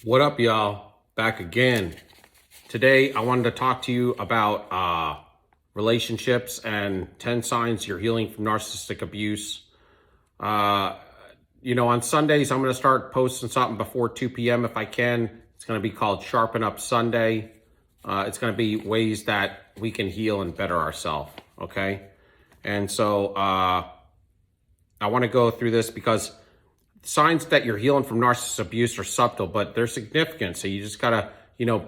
What up, y'all? Back again. Today, I wanted to talk to you about relationships and 10 signs you're healing from narcissistic abuse. On Sundays, I'm going to start posting something before 2 p.m. if I can. It's going to be called Sharpen Up Sunday. It's going to be ways that we can heal and better ourselves, okay? And so I want to go through this because signs that you're healing from narcissist abuse are subtle, but they're significant. So you just gotta,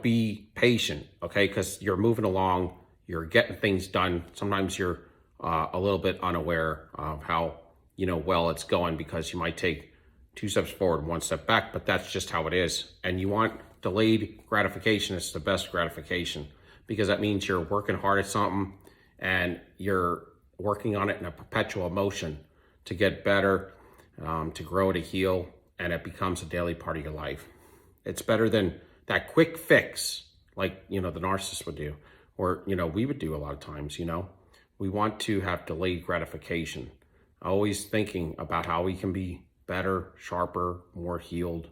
be patient, okay? Because you're moving along, you're getting things done. Sometimes you're a little bit unaware of how, well it's going because you might take 2 steps forward and 1 step back, but that's just how it is. And you want delayed gratification. It's the best gratification because that means you're working hard at something and you're working on it in a perpetual motion to get better, to grow, to heal, and it becomes a daily part of your life. It's better than that quick fix like, the narcissist would do, or, we would do a lot of times, We want to have delayed gratification, always thinking about how we can be better, sharper, more healed,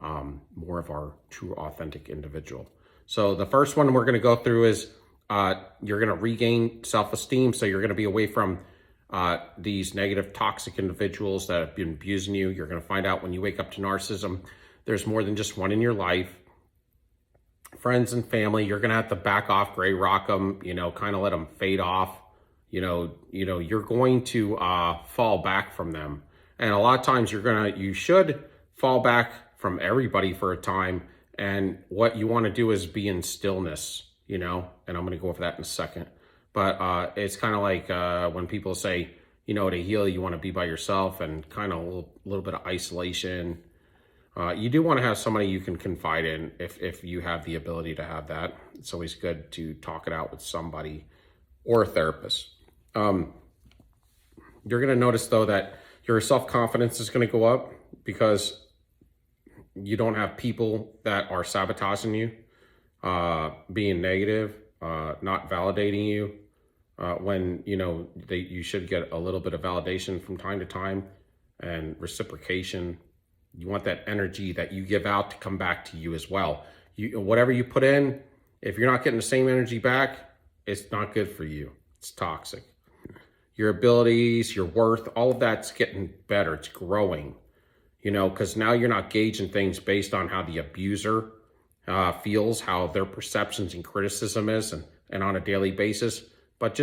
more of our true, authentic individual. So the first one we're going to go through is you're going to regain self-esteem. So you're going to be away from these negative, toxic individuals that have been abusing you. You're going to find out when you wake up to narcissism, there's more than just one in your life. Friends and family, you're going to have to back off, gray rock them, kind of let them fade off. You're going to fall back from them. And a lot of times you should fall back from everybody for a time. And what you want to do is be in stillness, and I'm going to go over that in a second. But it's kind of like when people say, to heal, you want to be by yourself and kind of a little bit of isolation. You do want to have somebody you can confide in if you have the ability to have that. It's always good to talk it out with somebody or a therapist. You're going to notice, though, that your self-confidence is going to go up because you don't have people that are sabotaging you, being negative, not validating you. When you should get a little bit of validation from time to time and reciprocation. You want that energy that you give out to come back to you as well. Whatever you put in, if you're not getting the same energy back, it's not good for you. It's toxic. Your abilities, your worth, all of that's getting better. It's growing, because now you're not gauging things based on how the abuser feels, how their perceptions and criticism is, and on a daily basis. But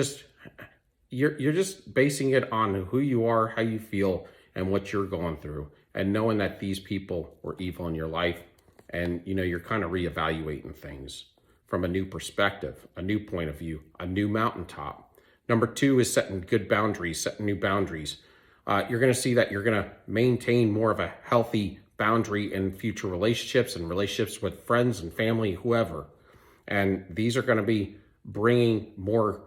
you're just basing it on who you are, how you feel, and what you're going through, and knowing that these people were evil in your life, and you're kind of reevaluating things from a new perspective, a new point of view, a new mountaintop. Number 2 is setting good boundaries, setting new boundaries. You're going to see that you're going to maintain more of a healthy boundary in future relationships and relationships with friends and family, whoever, and these are going to be bringing more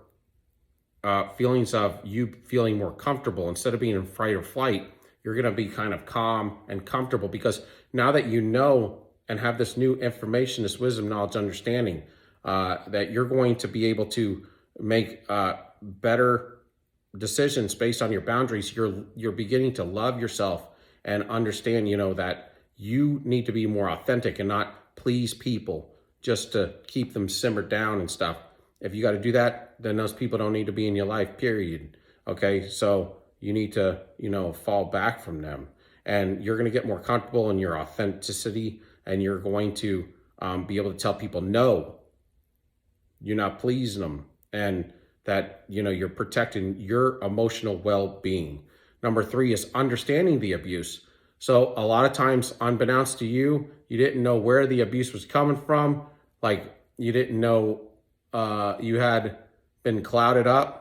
feelings of you feeling more comfortable. Instead of being in fight or flight, you're going to be kind of calm and comfortable because now that you know and have this new information, this wisdom, knowledge, understanding, that you're going to be able to make better decisions based on your boundaries. You're beginning to love yourself and understand, that you need to be more authentic and not please people just to keep them simmered down and stuff. If you got to do that, then those people don't need to be in your life, period. Okay, so you need to, fall back from them. And you're going to get more comfortable in your authenticity, and you're going to be able to tell people, no, you're not pleasing them, and that, you're protecting your emotional well-being. Number 3 is understanding the abuse. So a lot of times, unbeknownst to you, you didn't know where the abuse was coming from. Like, you didn't know you had been clouded up,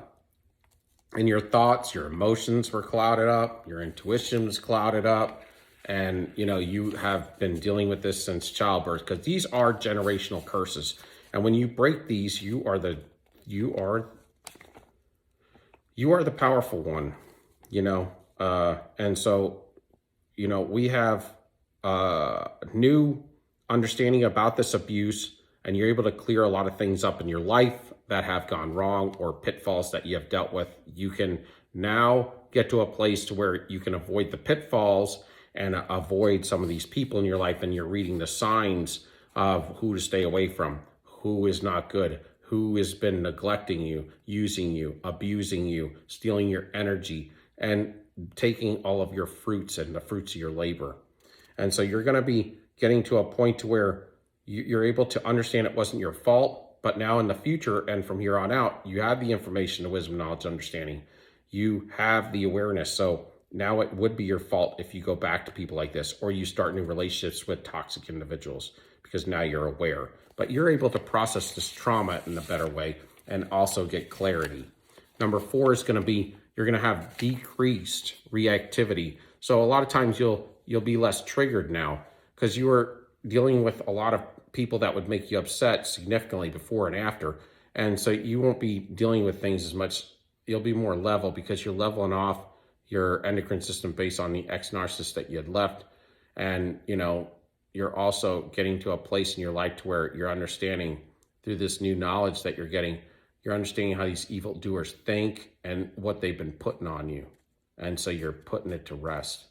and your thoughts, your emotions were clouded up, your intuition was clouded up, and you have been dealing with this since childbirth, because these are generational curses. And when you break these, you are the powerful one, and so we have new understanding about this abuse, and you're able to clear a lot of things up in your life that have gone wrong or pitfalls that you have dealt with. You can now get to a place to where you can avoid the pitfalls and avoid some of these people in your life, and you're reading the signs of who to stay away from, who is not good, who has been neglecting you, using you, abusing you, stealing your energy, and taking all of your fruits and the fruits of your labor. And so you're going to be getting to a point to where you're able to understand it wasn't your fault, but now in the future and from here on out, you have the information, the wisdom, knowledge, understanding. You have the awareness. So now it would be your fault if you go back to people like this, or you start new relationships with toxic individuals, because now you're aware. But you're able to process this trauma in a better way and also get clarity. Number 4 is going to be, you're going to have decreased reactivity. So a lot of times you'll be less triggered now, because you were dealing with a lot of people that would make you upset significantly before and after. And so you won't be dealing with things as much. You'll be more level, because you're leveling off your endocrine system based on the ex-narcissist that you had left. And, you're also getting to a place in your life to where you're understanding through this new knowledge that you're getting, you're understanding how these evildoers think and what they've been putting on you. And so you're putting it to rest.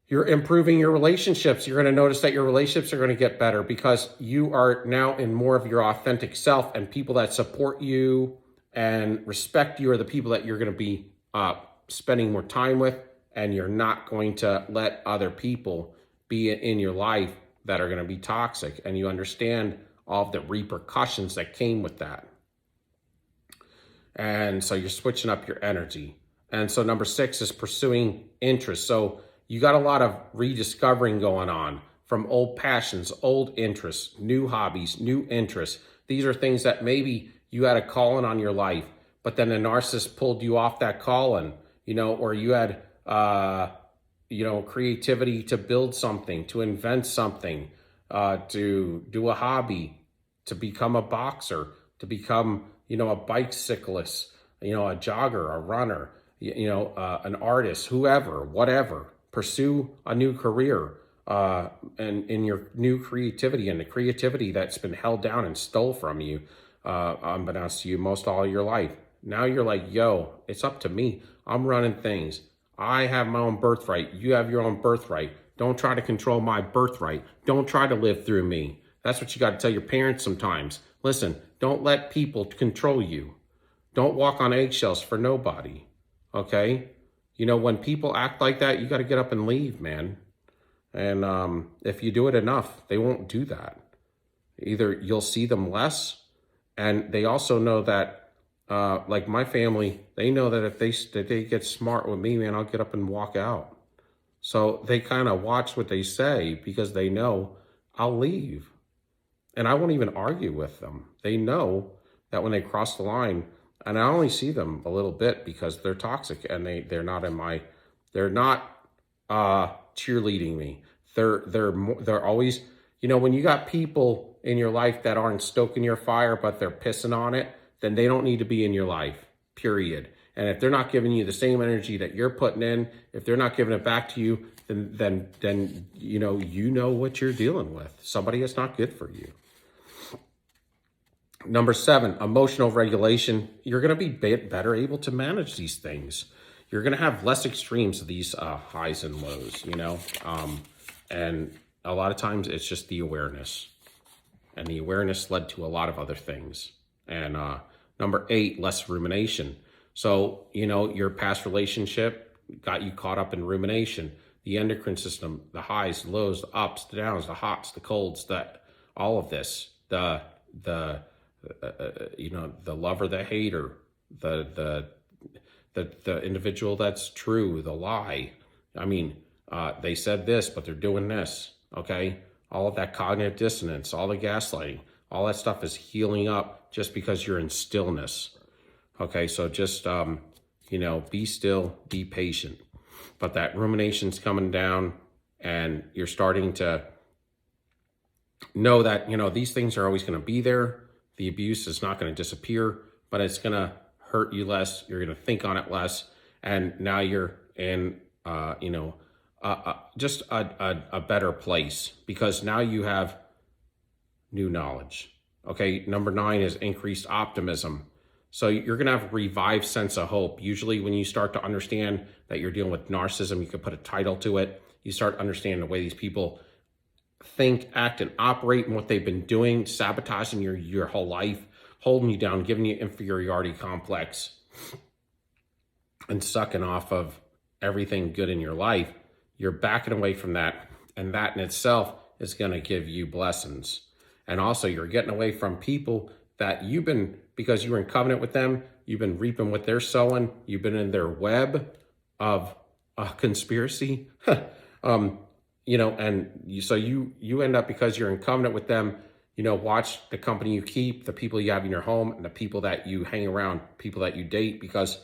You're improving your relationships. You're going to notice that your relationships are going to get better, because you are now in more of your authentic self, and people that support you and respect you are the people that you're going to be spending more time with, and you're not going to let other people be in your life that are going to be toxic, and you understand all of the repercussions that came with that. And so you're switching up your energy. And so number 6 is pursuing interests. So you got a lot of rediscovering going on from old passions, old interests, new hobbies, new interests. These are things that maybe you had a calling on your life, but then the narcissist pulled you off that calling, or you had, creativity to build something, to invent something, to do a hobby, to become a boxer, to become, a bicyclist, a jogger, a runner, an artist, whoever, whatever. Pursue a new career and in your new creativity, and the creativity that's been held down and stole from you, unbeknownst to you, most all your life. Now you're like, yo, it's up to me. I'm running things. I have my own birthright. You have your own birthright. Don't try to control my birthright. Don't try to live through me. That's what you got to tell your parents sometimes. Listen, don't let people control you. Don't walk on eggshells for nobody. Okay? When people act like that, you got to get up and leave, man. And if you do it enough, they won't do that. Either you'll see them less, and they also know that, like my family, they know that if they get smart with me, man, I'll get up and walk out. So they kind of watch what they say, because they know I'll leave. And I won't even argue with them. They know that when they cross the line, and I only see them a little bit because they're toxic, and they're not cheerleading me. They're always, when you got people in your life that aren't stoking your fire, but they're pissing on it, then they don't need to be in your life, period. And if they're not giving you the same energy that you're putting in, if they're not giving it back to you, then you know what you're dealing with. Somebody that's not good for you. Number 7, emotional regulation. You're going to be better able to manage these things. You're going to have less extremes of these highs and lows, and a lot of times it's just the awareness. And the awareness led to a lot of other things. And number 8, less rumination. So, your past relationship got you caught up in rumination. The endocrine system, the highs, the lows, the ups, the downs, the hots, the colds, all of this, the lover, the hater, the individual that's true, the lie. I mean, they said this, but they're doing this. Okay. All of that cognitive dissonance, all the gaslighting, all that stuff is healing up just because you're in stillness. Okay. So just, be still, be patient, but that rumination's coming down, and you're starting to know that, these things are always going to be there. The abuse is not going to disappear, but it's going to hurt you less. You're going to think on it less. And now you're in, just a better place, because now you have new knowledge. Okay. Number 9 is increased optimism. So you're going to have a revived sense of hope. Usually when you start to understand that you're dealing with narcissism, you can put a title to it. You start understanding the way these people think, act, and operate and what they've been doing, sabotaging your whole life, holding you down, giving you inferiority complex, and sucking off of everything good in your life. You're backing away from that. And that in itself is going to give you blessings. And also you're getting away from people that you've been, because you were in covenant with them, you've been reaping what they're sowing. You've been in their web of conspiracy. So you end up, because you're in covenant with them, watch the company you keep, the people you have in your home, and the people that you hang around, people that you date, because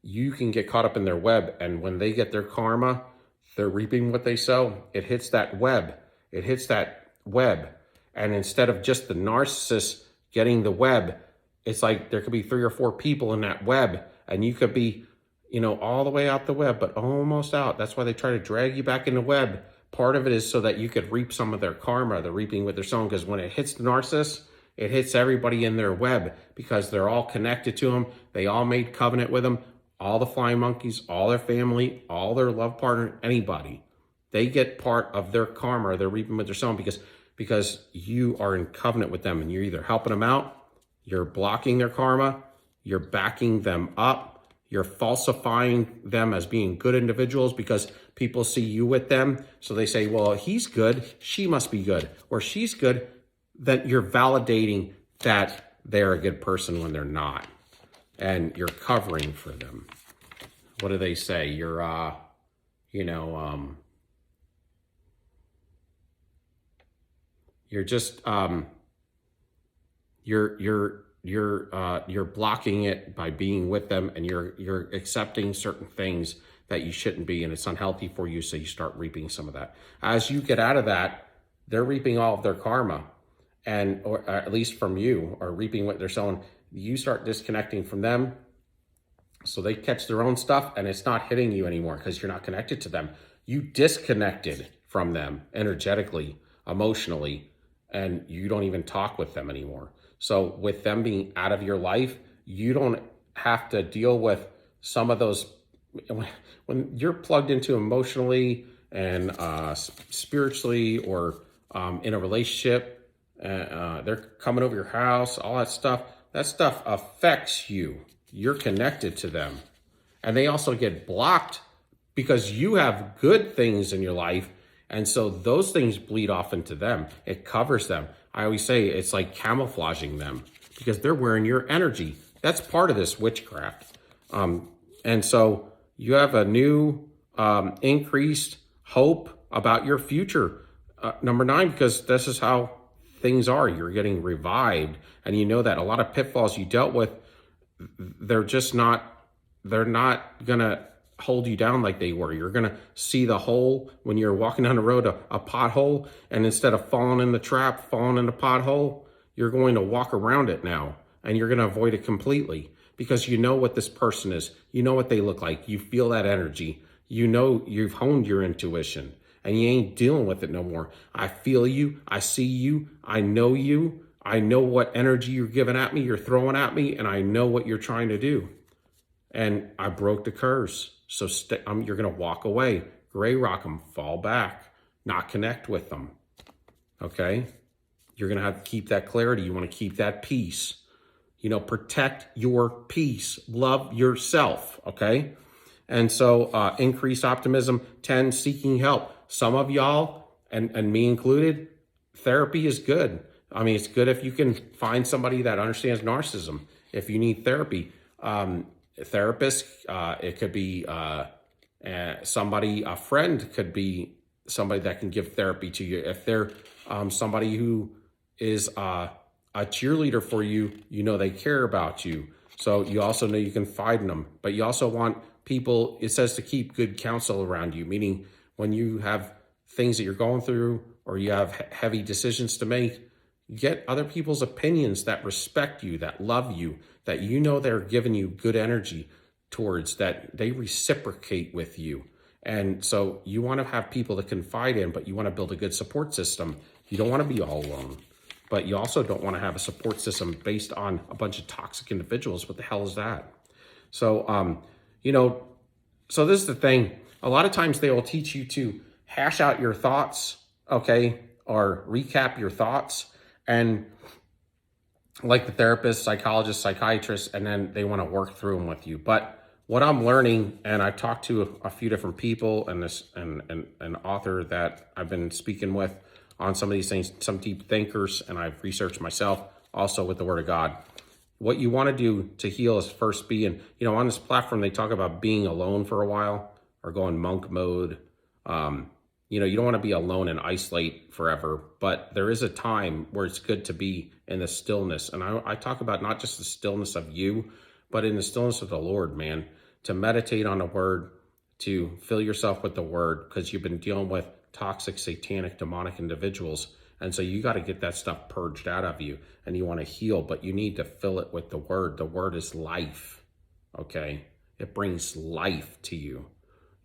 you can get caught up in their web. And when they get their karma, they're reaping what they sow. It hits that web. And instead of just the narcissist getting the web, it's like there could be 3 or 4 people in that web, and you could be, all the way out the web, but almost out. That's why they try to drag you back in the web. Part of it is so that you could reap some of their karma, the reaping what they're sowing, because when it hits the narcissist, it hits everybody in their web, because they're all connected to them. They all made covenant with them. All the flying monkeys, all their family, all their love partner, anybody. They get part of their karma, they're reaping what they're sowing, because you are in covenant with them, and you're either helping them out, you're blocking their karma, you're backing them up, you're falsifying them as being good individuals because people see you with them. So they say, well, he's good, she must be good, or she's good. Then you're validating that they're a good person when they're not. And you're covering for them. What do they say? You're, you're just, you're blocking it by being with them, and you're accepting certain things that you shouldn't be, and it's unhealthy for you. So you start reaping some of that. As you get out of that, they're reaping all of their karma, or at least from you, or reaping what they're sowing. You start disconnecting from them, so they catch their own stuff, and it's not hitting you anymore because you're not connected to them. You disconnected from them energetically, emotionally, and you don't even talk with them anymore. So with them being out of your life, you don't have to deal with some of those. When you're plugged into emotionally and spiritually, or in a relationship, they're coming over your house, all that stuff affects you. You're connected to them. And they also get blocked because you have good things in your life. And so those things bleed off into them. It covers them. I always say it's like camouflaging them because they're wearing your energy. That's part of this witchcraft. And so you have a new increased hope about your future. Number 9, because this is how things are. You're getting revived, and you know that a lot of pitfalls you dealt with, they're not gonna hold you down like they were. You're gonna see the hole when you're walking down the road, a pothole, and instead of falling in the trap, falling in the pothole, you're going to walk around it now, and you're gonna avoid it completely because you know what this person is. You know what they look like. You feel that energy. You know you've honed your intuition. And you ain't dealing with it no more. I feel you. I see you. I know you. I know what energy you're giving at me, you're throwing at me, and I know what you're trying to do. And I broke the curse. So you're going to walk away, gray rock them, fall back, not connect with them. Okay? You're going to have to keep that clarity. You want to keep that peace. Protect your peace. Love yourself. Okay? And so increased optimism. 10, seeking help. Some of y'all, and me included, therapy is good. I mean, it's good if you can find somebody that understands narcissism. If you need therapy, therapist, it could be somebody, a friend could be somebody that can give therapy to you. If they're somebody who is a cheerleader for you, they care about you. So you also know you can find them. But you also want people, it says to keep good counsel around you, meaning when you have things that you're going through or you have heavy decisions to make, get other people's opinions that respect you, that love you, that they're giving you good energy towards, that they reciprocate with you. And so you want to have people to confide in, but you want to build a good support system. You don't want to be all alone. but you also don't want to have a support system based on a bunch of toxic individuals. What the hell is that? So, so this is the thing. A lot of times they will teach you to hash out your thoughts, okay, or recap your thoughts, and like the therapist, psychologist, psychiatrist, and then they want to work through them with you. But what I'm learning, and I've talked to a few different people and an author that I've been speaking with on some of these things, some deep thinkers, and I've researched myself also with the Word of God. What you want to do to heal is first be in, on this platform, they talk about being alone for a while or going monk mode. You don't want to be alone and isolate forever, but there is a time where it's good to be in the stillness. And I talk about not just the stillness of you, but in the stillness of the Lord, man, to meditate on the Word, to fill yourself with the Word, because you've been dealing with toxic, satanic, demonic individuals. And so you got to get that stuff purged out of you, and you want to heal, but you need to fill it with the Word. The Word is life, okay? It brings life to you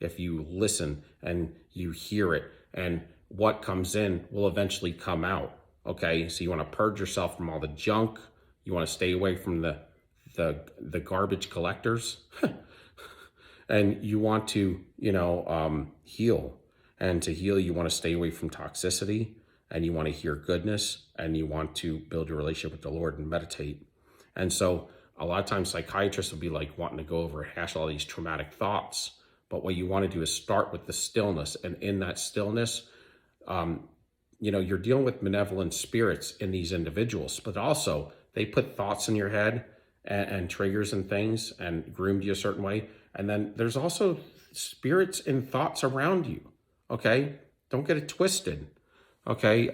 if you listen and you hear it, and what comes in will eventually come out, okay? So you want to purge yourself from all the junk. You want to stay away from the garbage collectors, and you want to, heal. And to heal, you want to stay away from toxicity, and you want to hear goodness, and you want to build your relationship with the Lord and meditate. And so a lot of times psychiatrists will be like wanting to go over and hash all these traumatic thoughts. But what you want to do is start with the stillness. And in that stillness, you're dealing with benevolent spirits in these individuals, but also they put thoughts in your head and triggers and things and groomed you a certain way. And then there's also spirits and thoughts around you. Okay. Don't get it twisted. Okay.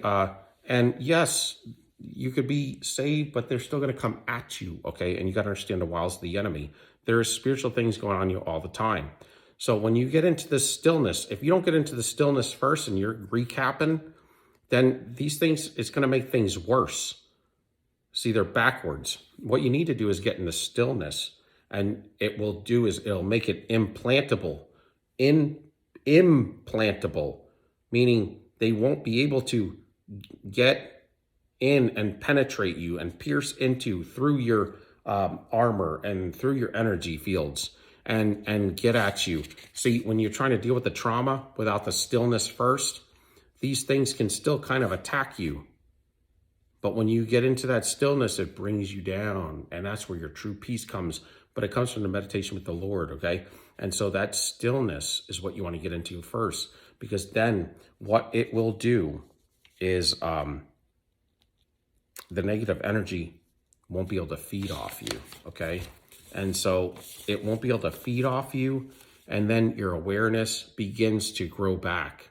And yes, you could be saved, but they're still going to come at you. Okay. And you got to understand the wiles of the enemy. There's spiritual things going on you all the time. So when you get into the stillness, if you don't get into the stillness first and you're recapping, then these things, it's going to make things worse. See, they're backwards. What you need to do is get in the stillness, and it'll make it implantable. Implantable, meaning they won't be able to get in and penetrate you and pierce through your armor and through your energy fields and get at you. See, when you're trying to deal with the trauma without the stillness first, these things can still kind of attack you. But when you get into that stillness, it brings you down, and that's where your true peace comes. But it comes from the meditation with the Lord, okay? And so that stillness is what you want to get into first, because then what it will do is the negative energy won't be able to feed off you, okay? And so it won't be able to feed off you, and then your awareness begins to grow back.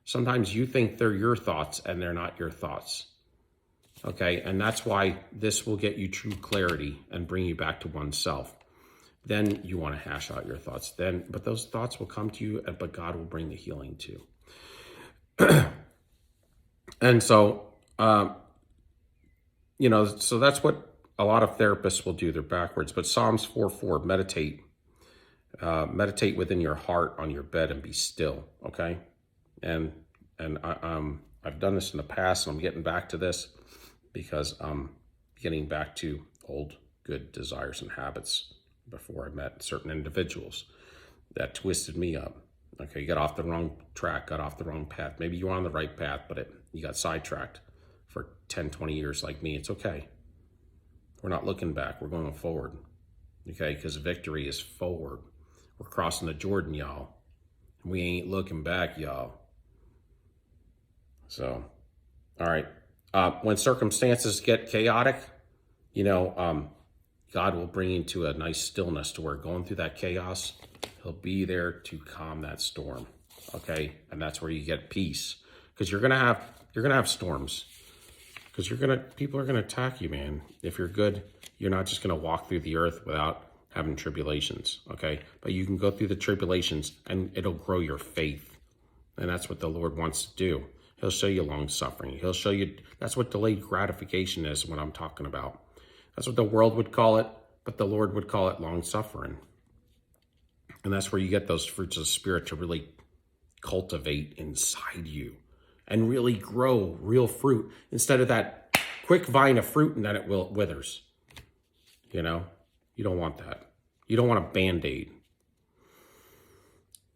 Sometimes you think they're your thoughts, and they're not your thoughts. Okay, and that's why this will get you true clarity and bring you back to oneself. Then you want to hash out your thoughts. But those thoughts will come to you, but God will bring the healing too. And so, so that's what a lot of therapists will do. They're backwards. But Psalms 4:4, meditate. Meditate within your heart on your bed and be still. Okay, and I've done this in the past, and I'm getting back to this, because I'm getting back to old good desires and habits before I met certain individuals that twisted me up. Okay, you got off the wrong track, got off the wrong path. Maybe you were on the right path, but you got sidetracked for 10, 20 years like me. It's okay. We're not looking back. We're going forward. Okay, because victory is forward. We're crossing the Jordan, y'all. We ain't looking back, y'all. So, all right. When circumstances get chaotic, God will bring you to a nice stillness to where going through that chaos, he'll be there to calm that storm. Okay. And that's where you get peace, because you're going to have storms, because people are going to attack you, man. If you're good, you're not just going to walk through the earth without having tribulations. Okay. But you can go through the tribulations and it'll grow your faith. And that's what the Lord wants to do. He'll show you long suffering. He'll show you, that's what delayed gratification is, what I'm talking about. That's what the world would call it, but the Lord would call it long suffering. And that's where you get those fruits of the Spirit to really cultivate inside you and really grow real fruit, instead of that quick vine of fruit and then it withers. You know, you don't want that. You don't want a Band-Aid.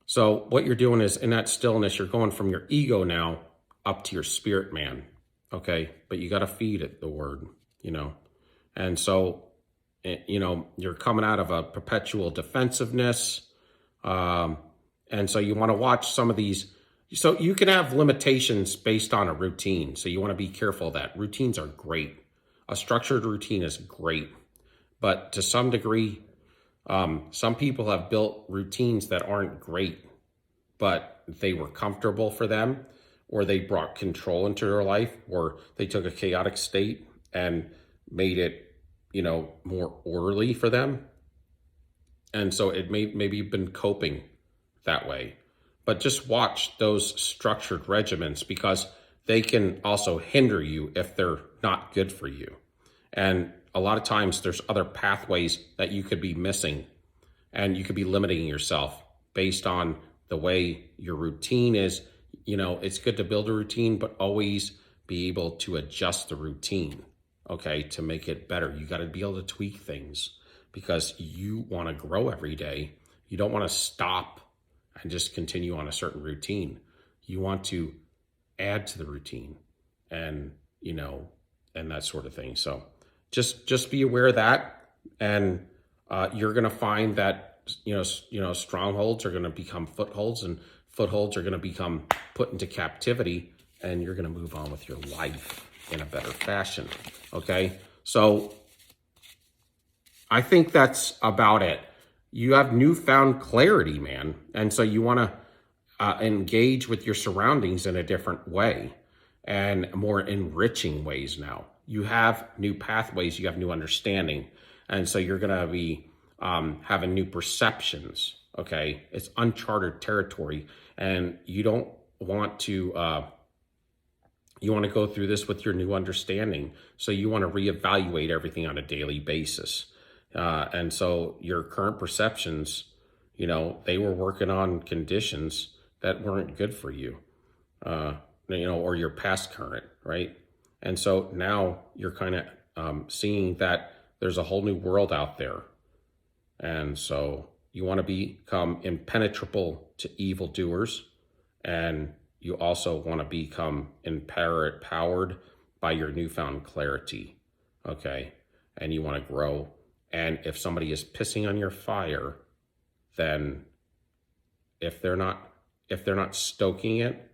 So what you're doing is in that stillness, you're going from your ego now up to your spirit man. Okay. But you got to feed it the word, you know. And so, you know, you're coming out of a perpetual defensiveness. And so you want to watch some of these. So you can have limitations based on a routine. So you want to be careful of that. Routines are great. A structured routine is great. But to some degree, some people have built routines that aren't great, but they were comfortable for them, or they brought control into their life, or they took a chaotic state and made it, you know, more orderly for them. And so it maybe you've been coping that way. But just watch those structured regimens, because they can also hinder you if they're not good for you. And a lot of times there's other pathways that you could be missing, and you could be limiting yourself based on the way your routine is. You know, it's good to build a routine, but always be able to adjust the routine, okay, to make it better. You got to be able to tweak things, because you want to grow every day. You don't want to stop and just continue on a certain routine. You want to add to the routine, and, you know, and that sort of thing. So just be aware of that. And you're going to find that, you know, strongholds are going to become footholds, and footholds are going to become put into captivity, and you're going to move on with your life in a better fashion. Okay. So I think that's about it. You have newfound clarity, man. And so you want to engage with your surroundings in a different way, and more enriching ways now. You have new pathways, you have new understanding. And so you're going to be having new perceptions. Okay. It's uncharted territory, and you don't want to, you want to go through this with your new understanding. So you want to reevaluate everything on a daily basis. And so your current perceptions, you know, they were working on conditions that weren't good for you, you know, or your past current, right? And so now you're kind of seeing that there's a whole new world out there. And so you want to become impenetrable to evildoers, and you also want to become empowered by your newfound clarity, okay? And you want to grow. And if somebody is pissing on your fire, then if they're not stoking it,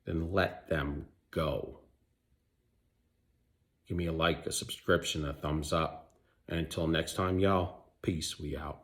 then let them go. Give me a like, a subscription, a thumbs up. And until next time, y'all, peace, we out.